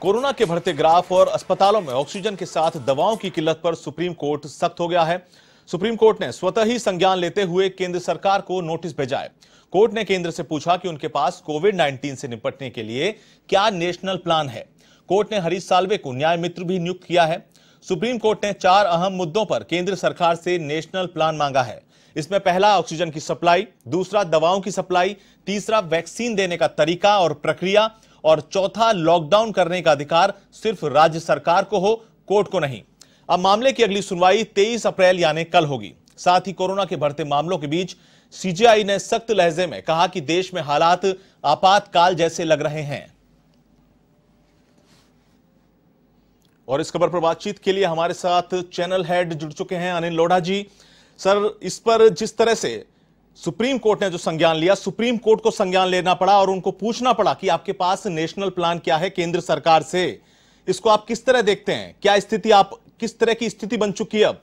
Corona के बढ़ते graph और अस्पतालों में ऑक्सीजन के साथ दवाओं की किल्लत पर सुप्रीम कोर्ट सख्त हो गया है। सुप्रीम कोर्ट ने स्वतः ही संज्ञान लेते हुए केंद्र सरकार को नोटिस भेजा है। कोर्ट ने केंद्र से पूछा कि उनके पास कोविड-19 से निपटने के लिए क्या नेशनल प्लान है। कोर्ट ने हरीश साल्वे को न्याय मित्र भी नियुक्त किया है। सुप्रीम कोर्ट ने 4 अहम मुद्दों पर केंद्र सरकार से नेशनल प्लान मांगा है। इसमें पहला ऑक्सीजन की सप्लाई, दूसरा दवाओं की सप्लाई, तीसरा वैक्सीन देने का तरीका और प्रक्रिया और चौथा लॉकडाउन करने का अधिकार सिर्फ राज्य सरकार को हो, कोर्ट को नहीं। अब मामले की अगली सुनवाई 23 अप्रैल यानी कल होगी। साथ ही कोरोना के बढ़ते मामलों के बीच सीजेआई ने सख्त लहजे में कहा कि देश में हालात आपातकाल जैसे लग रहे हैं। और इस खबर पर बातचीत के लिए हमारे साथ चैनल हेड जुड़ चुके हैं अनिल लोढ़ा जी। सर, इस पर जिस तरह से सुप्रीम कोर्ट ने जो संज्ञान लिया, सुप्रीम कोर्ट को संज्ञान लेना पड़ा और उनको पूछना पड़ा कि आपके पास नेशनल प्लान क्या है केंद्र सरकार से, इसको आप किस तरह देखते हैं? क्या स्थिति, आप किस तरह की स्थिति बन चुकी है अब?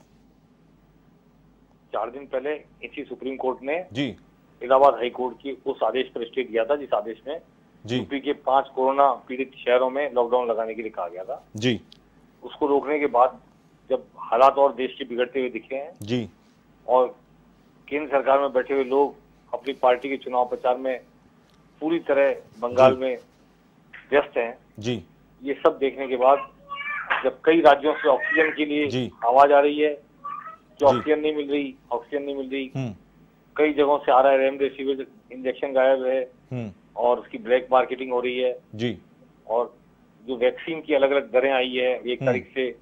4 दिन पहले इसी सुप्रीम कोर्ट ने जी इलाहाबाद हाई कोर्ट की उस आदेश पर स्टे दिया था जिस आदेश में यूपी के 5 कोरोना पीड़ित शहरों में लॉकडाउन लगाने के लिए कहा गया था। जी उसको रोकने के बाद जब हालात और देश के बिगड़ते हुए दिखे हैं जी और केंद्र सरकार में बैठे हुए लोग अपनी पार्टी के चुनाव प्रचार में पूरी तरह बंगाल में व्यस्त हैं जी, ये सब देखने के बाद जब कई राज्यों से ऑक्सीजन के लिए आवाज आ रही है कि ऑक्सीजन नहीं मिल रही, कई जगहों से आ रहा है रेमडेसिविर इंजेक्शन गायब है और उसकी ब्लैक मार्केटिंग हो रही है जी, और जो वैक्सीन की अलग अलग दरें आई है 1 तारीख से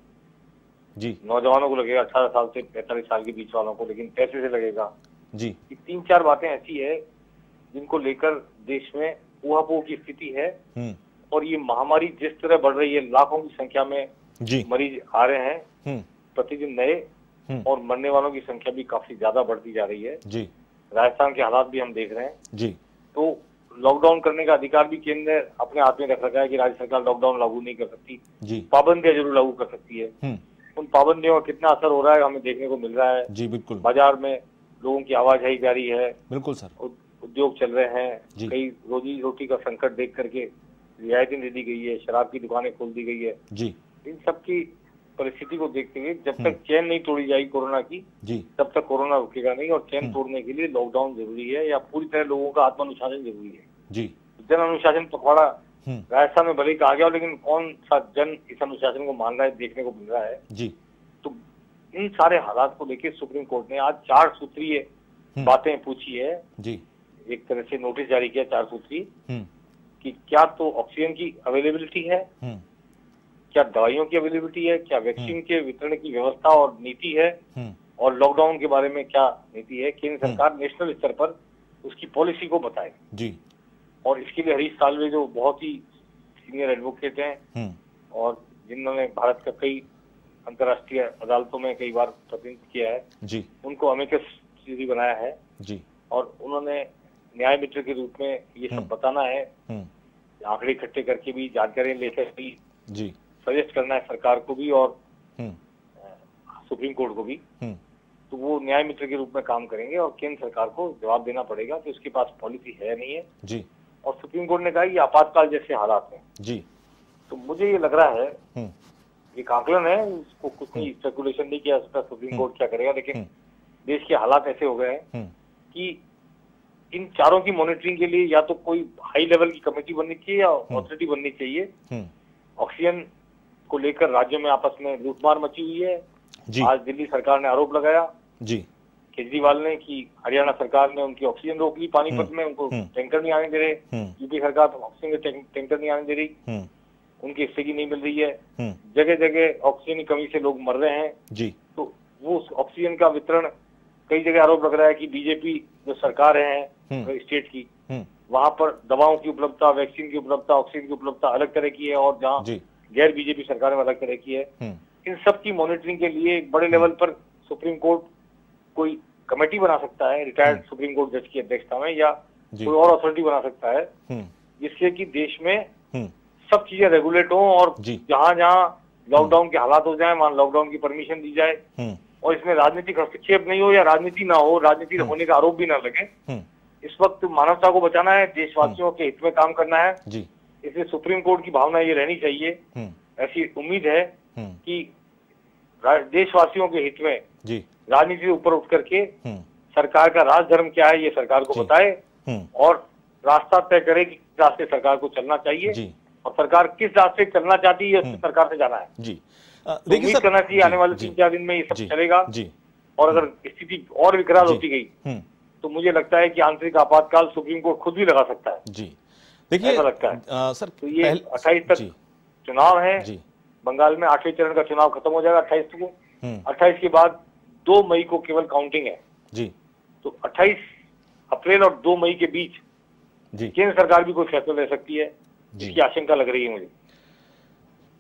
जी, नौजवानों को लगेगा 18 साल से 45 साल के बीच वालों को, लेकिन पैसे से लगेगा जी। ये 3-4 बातें ऐसी है जिनको लेकर देश में ऊहापोह की स्थिति है और ये महामारी जिस तरह बढ़ रही है, लाखों की संख्या में मरीज आ रहे हैं प्रतिदिन नए और मरने वालों की संख्या भी काफी ज्यादा बढ़ती जा रही है जी। राजस्थान के हालात भी हम देख रहे हैं जी। तो लॉकडाउन करने का अधिकार भी केंद्र ने अपने हाथ में रख रखा है कि राज्य सरकार लॉकडाउन लागू नहीं कर सकती, पाबंदियां जरूर लागू कर सकती है। उन पाबंदियों का कितना असर हो रहा है हमें देखने को मिल रहा है। जी बिल्कुल। बाजार में लोगों की आवाजाही जारी है, बिल्कुल सर, उद्योग चल रहे हैं, कई रोजी रोटी का संकट देख करके रियायतें दे दी गई है, शराब की दुकानें खोल दी गई है जी। इन सब की परिस्थिति को देखते हुए जब तक चैन नहीं तोड़ी जाएगी कोरोना की जी, तब तक कोरोना रुकेगा नहीं और चैन तोड़ने के लिए लॉकडाउन जरूरी है या पूरी तरह लोगों का आत्मानुशासन जरूरी है जी। जन अनुशासन पखवाड़ा राजस्थान में भले ही कहा गया, लेकिन कौन सा जन इस अनुशासन को मान रहा है देखने को मिल रहा है जी। तो इन सारे हालात को लेकर सुप्रीम कोर्ट ने आज 4 सूत्रीय बातें पूछी है जी। एक तरह से नोटिस जारी किया 4 सूत्री कि क्या तो ऑक्सीजन की अवेलेबिलिटी है, क्या दवाइयों की अवेलेबिलिटी है, क्या वैक्सीन के वितरण की व्यवस्था और नीति है और लॉकडाउन के बारे में क्या नीति है। केंद्र सरकार नेशनल स्तर पर उसकी पॉलिसी को बताए जी। और इसके लिए हरीश साल्वे जो बहुत ही सीनियर एडवोकेट हैं और जिन्होंने भारत का कई अंतर्राष्ट्रीय अदालतों में कई बार प्रतिनिधित्व किया है जी, उनको अमिकस क्यूरी बनाया है जी और उन्होंने न्याय मित्र के रूप में ये सब बताना है, आंकड़े इकट्ठे करके भी जानकारी लेकर भी जी, सजेस्ट करना है सरकार को भी और सुप्रीम कोर्ट को भी। तो वो न्याय मित्र के रूप में काम करेंगे और केंद्र सरकार को जवाब देना पड़ेगा कि उसके पास पॉलिसी है नहीं है जी। और सुप्रीम कोर्ट ने कहा ये आपातकाल जैसे हालात हैं जी। तो मुझे ये लग रहा है एक आकलन है, उसको कुछ नहीं स्पेकुलेशन नहीं किया सकता सुप्रीम कोर्ट क्या करेगा, लेकिन देश के हालात ऐसे हो गए हैं कि इन चारों की मॉनिटरिंग के लिए या तो कोई हाई लेवल की कमेटी बननी चाहिए या अथॉरिटी बननी चाहिए। ऑक्सीजन को लेकर राज्यों में आपस में लूटमार मची हुई है। आज दिल्ली सरकार ने आरोप लगाया जी केजरीवाल ने कि हरियाणा सरकार ने उनकी ऑक्सीजन रोक ली, पानीपत में उनको टैंकर नहीं आने दे रहे, यूपी सरकार ऑक्सीजन के टैंकर नहीं आने दे रही, उनकी हिस्से की नहीं मिल रही है, जगह जगह ऑक्सीजन की कमी से लोग मर रहे हैं जी। तो वो ऑक्सीजन का वितरण कई जगह आरोप लग रहा है कि बीजेपी जो सरकार है स्टेट की वहां पर दवाओं की उपलब्धता, वैक्सीन की उपलब्धता, ऑक्सीजन की उपलब्धता अलग तरह की है और जहाँ गैर बीजेपी सरकार में अलग तरह की है। इन सब की मॉनिटरिंग के लिए एक बड़े लेवल पर सुप्रीम कोर्ट कोई कमेटी बना सकता है रिटायर्ड सुप्रीम कोर्ट जज की अध्यक्षता में या कोई और अथॉरिटी बना सकता है जिससे कि देश में सब चीजें रेगुलेट हो और जहां जहां लॉकडाउन के हालात हो जाए वहां लॉकडाउन की परमिशन दी जाए और इसमें राजनीतिक हस्तक्षेप नहीं हो या राजनीति ना हो, राजनीति होने का आरोप भी ना लगे। इस वक्त मानवता को बचाना है, देशवासियों के हित में काम करना है। इसलिए सुप्रीम कोर्ट की भावना ये रहनी चाहिए, ऐसी उम्मीद है कि देशवासियों के हित में जी राजनीति से ऊपर उठ करके सरकार का राजधर्म क्या है ये सरकार को बताए और रास्ता तय करे कि किस रास्ते सरकार को चलना चाहिए और सरकार किस रास्ते चलना चाहती है उससे सरकार से जाना है जी। देखिए उम्मीद करना चाहिए आने वाले 3-4 दिन में ये सब चलेगा और अगर स्थिति और विकराल होती गई तो मुझे लगता है कि आंतरिक आपातकाल सुप्रीम कोर्ट खुद भी लगा सकता है जी। देखिए ऐसा लगता है सर तो ये 28 तक चुनाव है बंगाल में, 8वें चरण का चुनाव खत्म हो जाएगा 28 को। 28 के बाद 2 मई को केवल काउंटिंग है जी। तो 28 अप्रैल और 2 मई के बीच केंद्र सरकार भी कोई फैसला ले सकती है जिसकी आशंका लग रही है मुझे।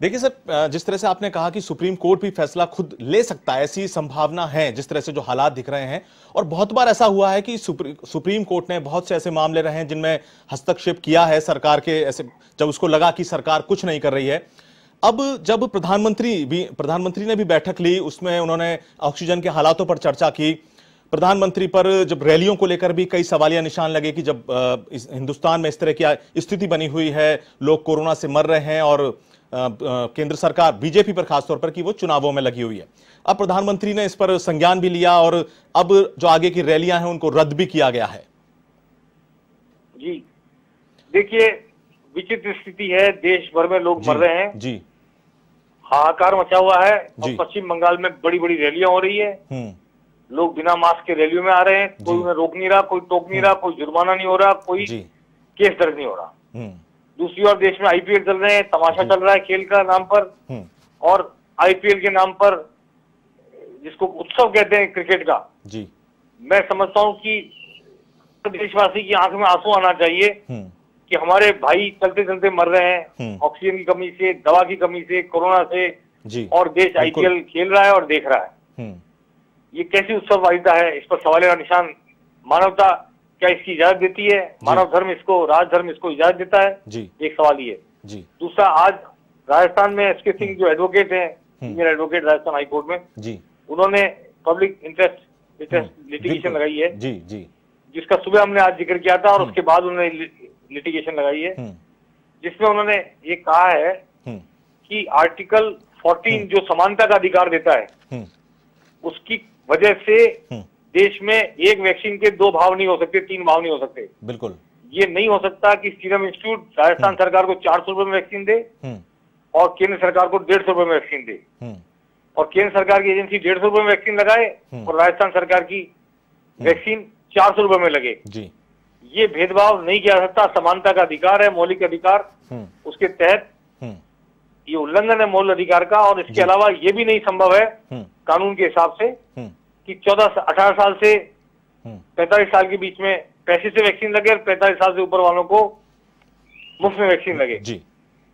देखिए सर, जिस तरह से आपने कहा कि सुप्रीम कोर्ट भी फैसला खुद ले सकता है, ऐसी संभावना है जिस तरह से जो हालात दिख रहे हैं, और बहुत बार ऐसा हुआ है कि सुप्रीम कोर्ट ने बहुत से ऐसे मामले रहे हैं जिनमें हस्तक्षेप किया है सरकार के, ऐसे जब उसको लगा कि सरकार कुछ नहीं कर रही है। अब जब प्रधानमंत्री ने भी बैठक ली, उसमें उन्होंने ऑक्सीजन के हालातों पर चर्चा की। प्रधानमंत्री पर जब रैलियों को लेकर भी कई सवालिया निशान लगे कि जब हिंदुस्तान में इस तरह की स्थिति बनी हुई है, लोग कोरोना से मर रहे हैं और केंद्र सरकार बीजेपी पर खासतौर पर कि वो चुनावों में लगी हुई है। अब प्रधानमंत्री ने इस पर संज्ञान भी लिया और अब जो आगे की रैलियां हैं उनको रद्द भी किया गया है। जी देखिए विचित्र स्थिति है, देश भर में लोग मर रहे हैं जी, हाहाकार मचा हुआ है और पश्चिम बंगाल में बड़ी बड़ी रैलियां हो रही है। लोग बिना मास्क के रैलियों में आ रहे हैं, कोई उन्हें रोक नहीं रहा, कोई टोक नहीं रहा, कोई जुर्माना नहीं हो रहा, कोई केस दर्ज नहीं हो रहा। दूसरी ओर देश में आईपीएल चल रहे हैं, तमाशा चल रहा है खेल का नाम पर, और आईपीएल के नाम पर जिसको उत्सव कहते हैं क्रिकेट का जी, मैं समझता हूं कि देशवासी की आंख में आंसू आना चाहिए कि हमारे भाई चलते चलते मर रहे हैं ऑक्सीजन की कमी से, दवा की कमी से, कोरोना से जी, और देश आईपीएल खेल रहा है और देख रहा है। ये कैसी उत्सववादिता है, इस पर सवालिया निशान। मानवता क्या इसकी इजाजत देती है? मानव धर्म इसको, राजधर्म इसको इजाजत देता है जी। एक सवाल ये जी। दूसरा, आज राजस्थान में एसके सिंह जो एडवोकेट हैं, senior advocate Rajasthan high court में जी, उन्होंने पब्लिक इंटरेस्ट लिटिगेशन लगाई है जी जी, जिसका सुबह हमने आज जिक्र किया था और उसके बाद उन्होंने लिटिगेशन लगाई है, जिसमें उन्होंने ये कहा है कि आर्टिकल 14 जो समानता का अधिकार देता है, उसकी वजह से देश में एक वैक्सीन के 2 भाव नहीं हो सकते, 3 भाव नहीं हो सकते। बिल्कुल ये नहीं हो सकता कि सीरम इंस्टीट्यूट राजस्थान सरकार को 400 रुपए में वैक्सीन दे और केंद्र सरकार को 150 रुपए में वैक्सीन दे, और केंद्र सरकार की एजेंसी 150 रुपए में वैक्सीन लगाए और राजस्थान सरकार की वैक्सीन 400 रुपए में लगे जी। ये भेदभाव नहीं किया जा सकता। समानता का अधिकार है, मौलिक अधिकार, उसके तहत ये उल्लंघन है मौलिक अधिकार का। और इसके अलावा ये भी नहीं संभव है कानून के हिसाब से कि 18 साल से 45 साल के बीच में पैसे से वैक्सीन लगे और 45 साल से ऊपर वालों को मुफ्त में वैक्सीन लगे जी।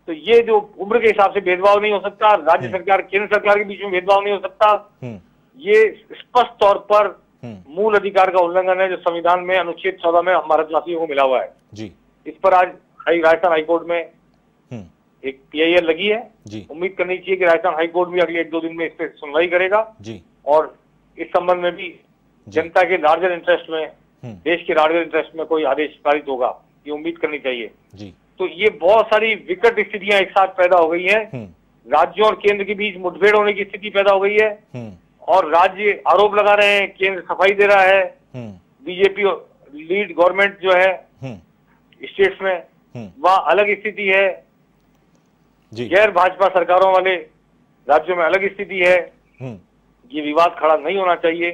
तो ये जो उम्र के हिसाब से भेदभाव नहीं हो सकता, राज्य सरकार केंद्र सरकार के बीच में भेदभाव नहीं हो सकता। ये स्पष्ट तौर पर मूल अधिकार का उल्लंघन है जो संविधान में अनुच्छेद 14 में हमारे भारतवासियों को मिला हुआ है जी। इस पर आज राजस्थान हाईकोर्ट में एक PIL लगी है जी। उम्मीद करनी चाहिए कि राजस्थान हाईकोर्ट भी अगले 1-2 दिन में इस पर सुनवाई करेगा जी, और इस संबंध में भी जनता के लार्जर इंटरेस्ट में, देश के लार्जर इंटरेस्ट में कोई आदेश पारित होगा, ये उम्मीद करनी चाहिए जी। तो ये बहुत सारी विकट स्थितियां एक साथ पैदा हो गई हैं, राज्यों और केंद्र के बीच मुठभेड़ होने की स्थिति पैदा हो गई है, और राज्य आरोप लगा रहे हैं, केंद्र सफाई दे रहा है, बीजेपी लीड गवर्नमेंट जो है स्टेट्स में वहाँ अलग स्थिति है, गैर भाजपा सरकारों वाले राज्यों में अलग स्थिति है। ये विवाद खड़ा नहीं होना चाहिए,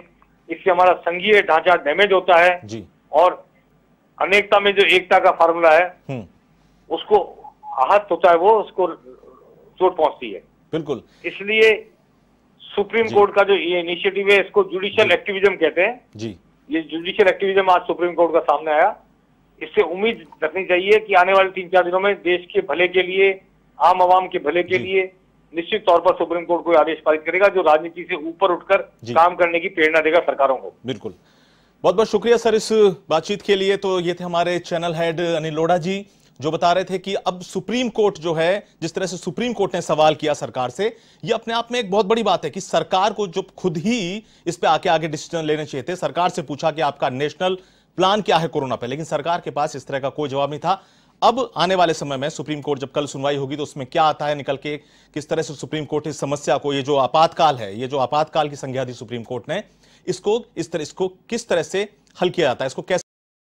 इससे हमारा संघीय ढांचा डैमेज होता है जी, और अनेकता में जो एकता का फार्मूला है उसको आहत होता है, वो उसको चोट पहुंचती है। बिल्कुल, इसलिए सुप्रीम कोर्ट का जो ये इनिशिएटिव है इसको जुडिशियल एक्टिविज्म कहते हैं जी। ये जुडिशियल एक्टिविज्म आज सुप्रीम कोर्ट का सामने आया, इससे उम्मीद रखनी चाहिए कि आने वाले 3-4 दिनों में देश के भले के लिए, आम आवाम के भले के लिए निश्चित तौर पर सुप्रीम कोर्ट कोई आदेश पारित करेगा जो राजनीति से ऊपर उठकर काम करने की प्रेरणा देगा सरकारों को। बिल्कुल, बहुत बहुत शुक्रिया सर इस बातचीत के लिए। तो ये थे हमारे चैनल हेड अनिल लोढ़ा जी, जो बता रहे थे कि अब सुप्रीम कोर्ट जो है, जिस तरह से सुप्रीम कोर्ट ने सवाल किया सरकार से, ये अपने आप में एक बहुत बड़ी बात है कि सरकार को जो खुद ही इस पे आगे डिसीजन लेने चाहिए थे। सरकार से पूछा कि आपका नेशनल प्लान क्या है कोरोना पे, लेकिन सरकार के पास इस तरह का कोई जवाब नहीं था। अब आने वाले समय में सुप्रीम कोर्ट जब कल सुनवाई होगी तो उसमें क्या आता है निकल के, किस तरह से सुप्रीम कोर्ट इस समस्या को, ये जो आपातकाल है, ये जो आपातकाल की संज्ञा दी सुप्रीम कोर्ट ने, इसको किस तरह से हल किया जाता है, इसको कैसे